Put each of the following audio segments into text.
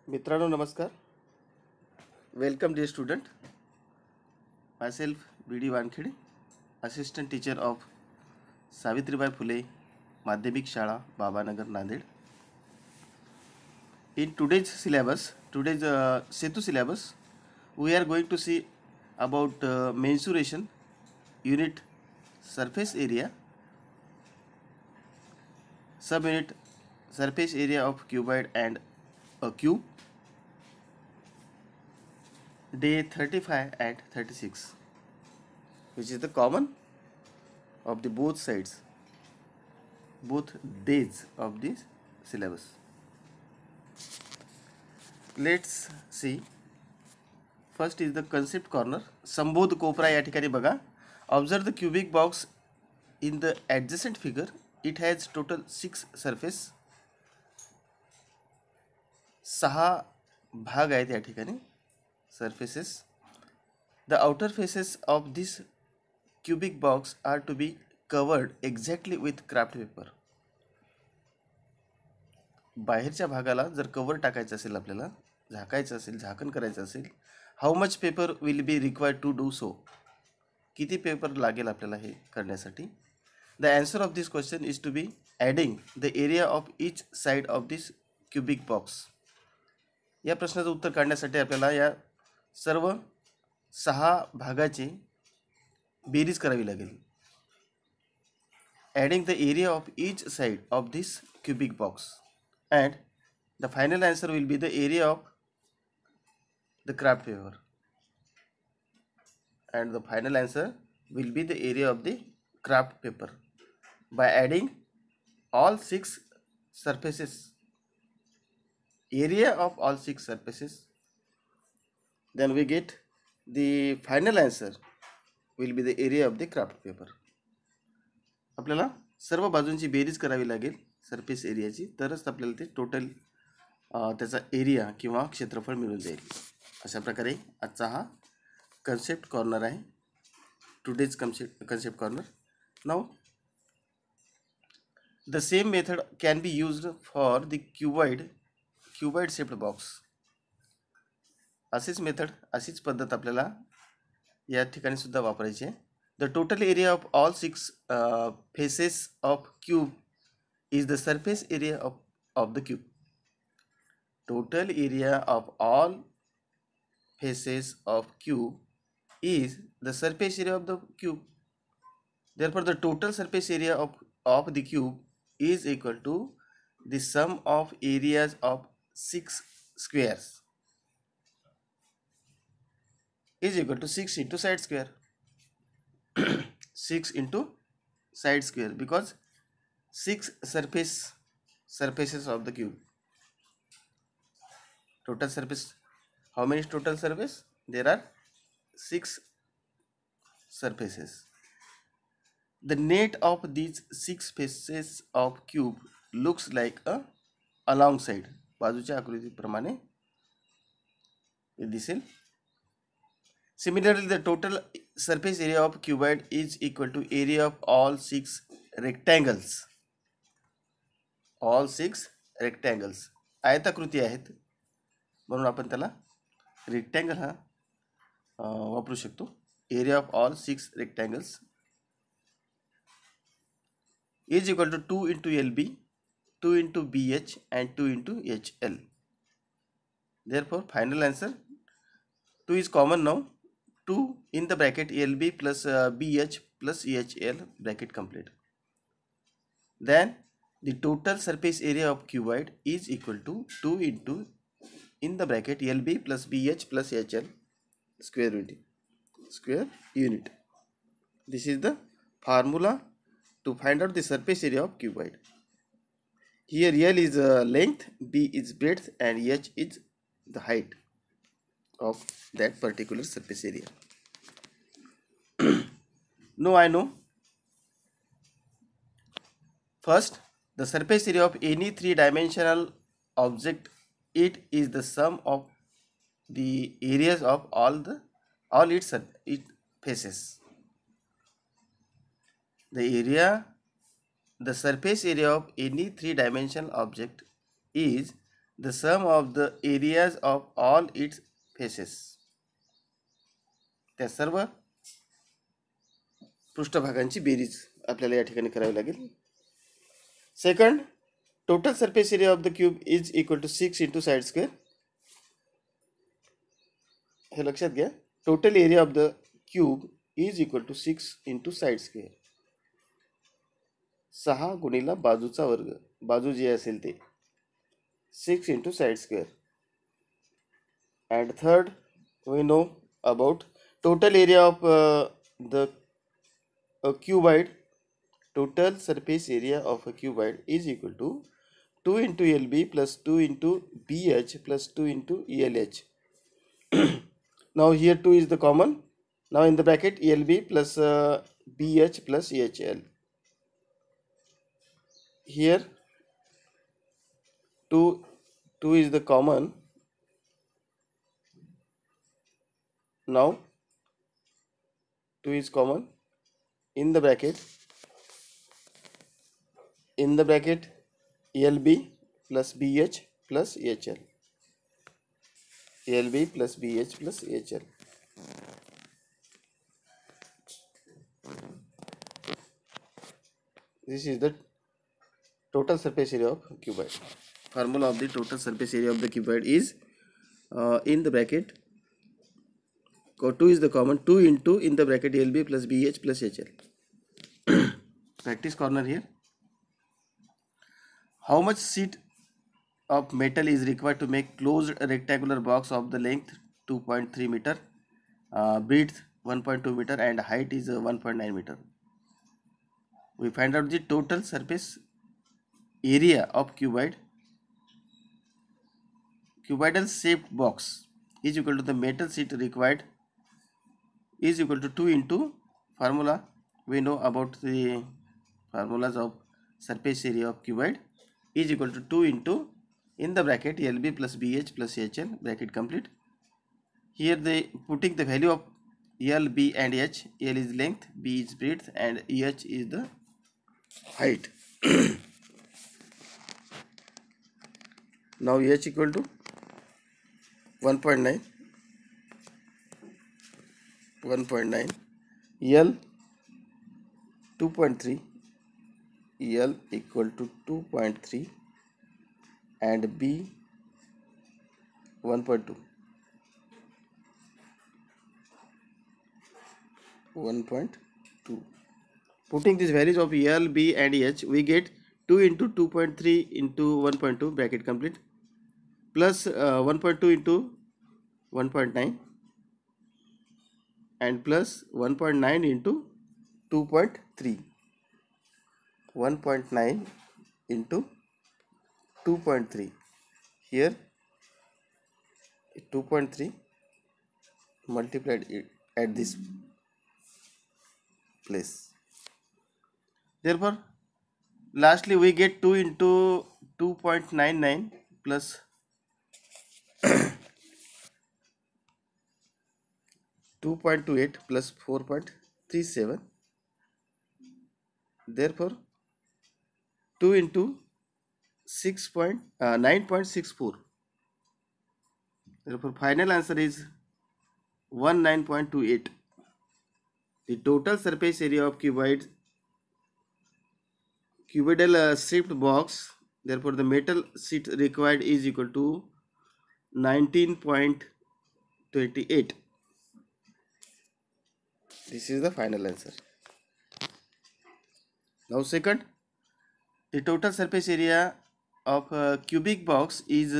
मित्रांनो नमस्कार. Welcome dear student. Myself B.D. Wankhede, assistant teacher of Savitribai Phule माध्यमिक शाळा Babanagar Nanded. In today's syllabus, today's Setu syllabus, we are going to see about mensuration, unit surface area, subunit surface area of cuboid and a cube, day 35 and 36, which is the common of the both sides, both days of this syllabus. Let's see. First is the concept corner. संबोध कोपरा या ठिकाणी बघा. Observe the cubic box in the adjacent figure. It has total 6 surface. 6 भाग आहेत या ठिकाणी surfaces. The outer faces of this cubic box are to be covered exactly with craft paper. बाहेरच्या भागाला जर कवर टाकायचं असेल, आपल्याला झाकायचं असेल, झाकण करायचं असेल, how much paper will be required to do so, किती पेपर लागेल आपल्याला हे करण्यासाठी. The answer of this question is to be adding the area of each side of this cubic box. या प्रश्नाचं उत्तर काढण्यासाठी आपल्याला या सर्व 6 भागाची बेरीज करावी लागेल. Adding the area of each side of this cubic box and the final answer will be the area of the craft paper, and the final answer will be the area of the craft paper by adding all 6 surfaces, area of all 6 surfaces. Then we get the final answer will be the area of the craft paper. आपल्याला सर्व बाजूंची berries करावी लागेल surface एरियाची, तरच आपल्याला ते total त्याचा area किंवा क्षेत्रफळ मिळून जाईल. अशा प्रकारे आजचा हा कन्सेप्ट कॉर्नर आहे, today's concept corner. Now the same method can be used for the cuboid shaped box. अशीच पद्धत आपल्याला या ठिकाणी सुद्धा वापरायची आहे. The total area of all 6 faces of cube is the surface area of the cube. Total area of all faces of cube is the surface area of the cube. Therefore, the total surface area of the cube is equal to the sum of areas of 6 squares is equal to 6 into side square. 6 into side square, because 6 surfaces of the cube. Total surface, how many total surface? There are 6 surfaces. The net of these 6 faces of cube looks like a alongside. बाजूच्या आकृतीप्रमाणे दिसेल. Similarly, the total surface area of cuboid is equal to area of all 6 rectangles. All 6 rectangles आयताकृती आहेत, म्हणून आपण त्याला rectangle हा वापरू शकतो. Area of all 6 rectangles is equal to 2 into LB, 2 into BH and 2 into HL. Therefore, final answer 2 is common now. 2 in the bracket LB plus BH plus HL bracket complete. Then the total surface area of cuboid is equal to 2 into in the bracket LB plus BH plus HL square unit. This is the formula to find out the surface area of cuboid. Here L is length, B is breadth and H is the height of that particular surface area. Now I know. First, the surface area of any 3-dimensional object, it is the sum of the areas of all its faces. The surface area of any 3-dimensional object is the sum of the areas of all its faces. त्या सर्व पृष्ठभागांची berries आपल्याला या ठिकाणी करावी लागेल. Second, total surface area of the cube is equal to 6 into side square. हे लक्षात घ्या, total area of the cube is equal to 6 into side square. 6 गुणिला बाजूचा वर्ग, बाजू जी असेल ते 6 into side square. And third, we know about total area of the cuboid. Total surface area of a cuboid is equal to 2 into LB plus 2 into BH plus 2 into ELH. Now here 2 is the common. Now in the bracket LB plus BH plus EHL. Here 2 is the common. Now 2 is common. In the bracket LB plus BH plus EHL. LB plus BH plus EHL. This is the total surface area of cuboid. Formula of the total surface area of the cuboid is in the bracket 2 is the common, 2 into in the bracket LB plus BH plus HL. Practice corner here. How much sheet of metal is required to make closed rectangular box of the length 2.3 meter, breadth 1.2 meter and height is 1.9 meter? We find out the total surface area of cuboidal shaped box is equal to the metal sheet required is equal to 2 into formula. We know about the formulas of surface area of cuboid is equal to 2 into in the bracket LB plus BH plus HL, bracket complete. Here they putting the value of L, B and H. L is length, B is breadth and H is the height. Now H equal to 1.9, 1.9, L 2.3, L equal to 2.3 and B 1.2, 1.2. Putting these values of L, B and H, we get 2 into 2.3 into 1.2, bracket complete, plus 1.2 into 1.9 and plus 1.9 into 2.3, 1.9 into 2.3. Here 2.3 multiplied at this place. Therefore lastly we get 2 into 2.99 plus 2.28 plus 4.37. Therefore 2 into 9.64. Therefore final answer is 19.28. The total surface area of cuboidal shaped box, therefore the metal sheet required is equal to 19.28. This is the final answer. Now second, the total surface area of a cubic box is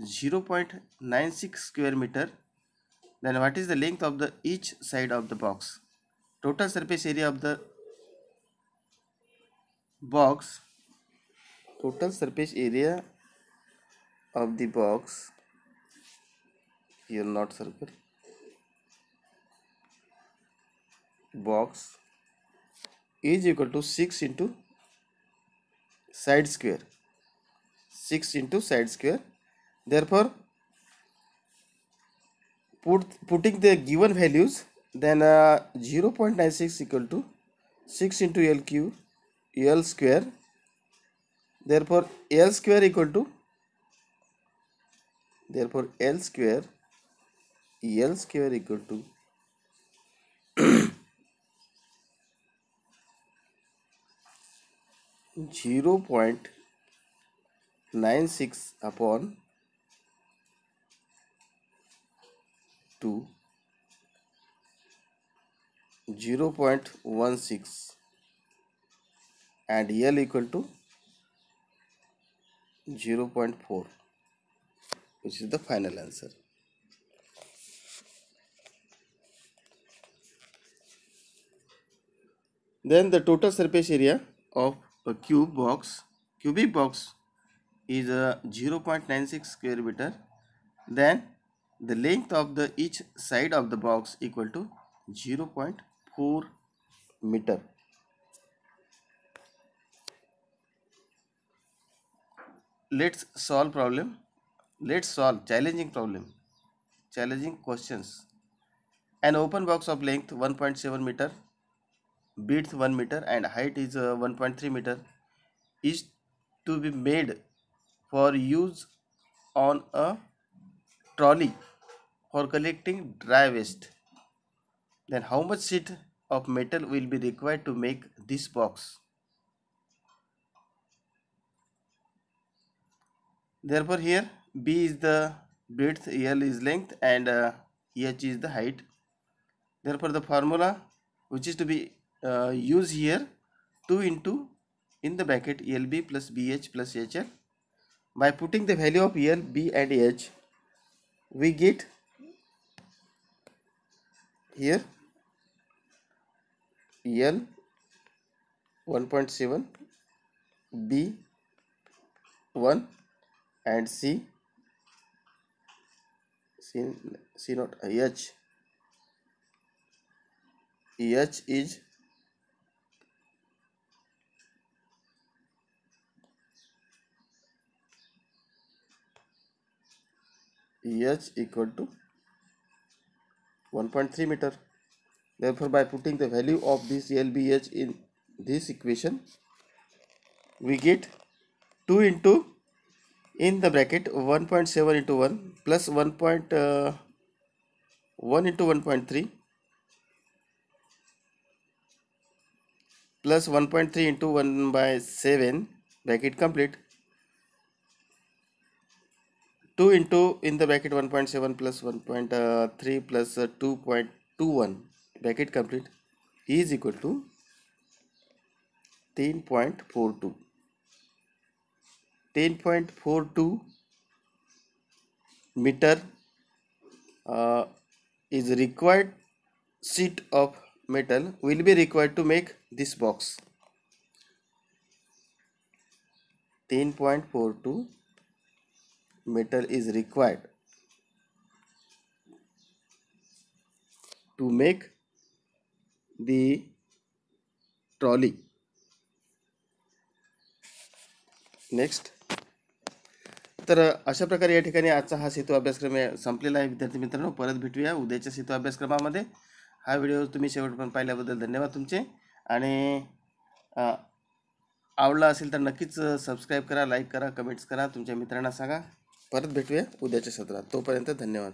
0.96 square meter. Then what is the length of the each side of the box? Total surface area of the box, total surface area of the box, here not circle, box is equal to 6 into side square, 6 into side square. Therefore putting the given values, then 0.96 equal to 6 into L cube, L square. Therefore L square equal to Therefore L square equal to 0.96 upon 2, 0.16, and L equal to 0.4, which is the final answer. Then the total surface area of a cubic box is 0.96 square meter. Then the length of the each side of the box equal to 0.4 meter. Let's solve problem. Let's solve challenging problem. Challenging questions. An open box of length 1.7 meter, width 1 meter, and height is 1.3 meter is to be made for use on a trolley for collecting dry waste. Then how much sheet of metal will be required to make this box? Therefore here B is the width, L is length, and H is the height. Therefore the formula which is to be used here, 2 into in the bracket LB plus BH plus HL. By putting the value of L, B and H, we get here L 1.7, B 1, and C not H. H is equal to 1.3 meter. Therefore, by putting the value of this LBH in this equation, we get 2 into in the bracket 1.7 into 1 plus 1.1 into 1.3 plus 1.3 into 1 by 7 bracket complete, 2 into in the bracket 1.7 plus 1.3 plus 2.21 bracket complete is equal to 10.42. 10.42 meter is required sheet of metal will be required to make this box. 10.42 metal is required to make the trolley. Next. तर अशा प्रकारे या ठिकाणी आजचा हा सेतू अभ्यासक्रम संपलेला आहे. विद्यार्थी मित्रांनो, परत भेटूया उद्याच्या सेतू अभ्यासक्रमामध्ये. हा व्हिडिओ तुम्ही शेवटपर्यंत पाहिल्याबद्दल धन्यवाद तुमचे. आणि आवडला असेल तर नक्कीच सबस्क्राईब करा, लाईक करा, कमेंट्स करा, तुमच्या मित्रांना सांगा. परत भेटूया उद्याच्या सत्रात. तोपर्यंत धन्यवाद.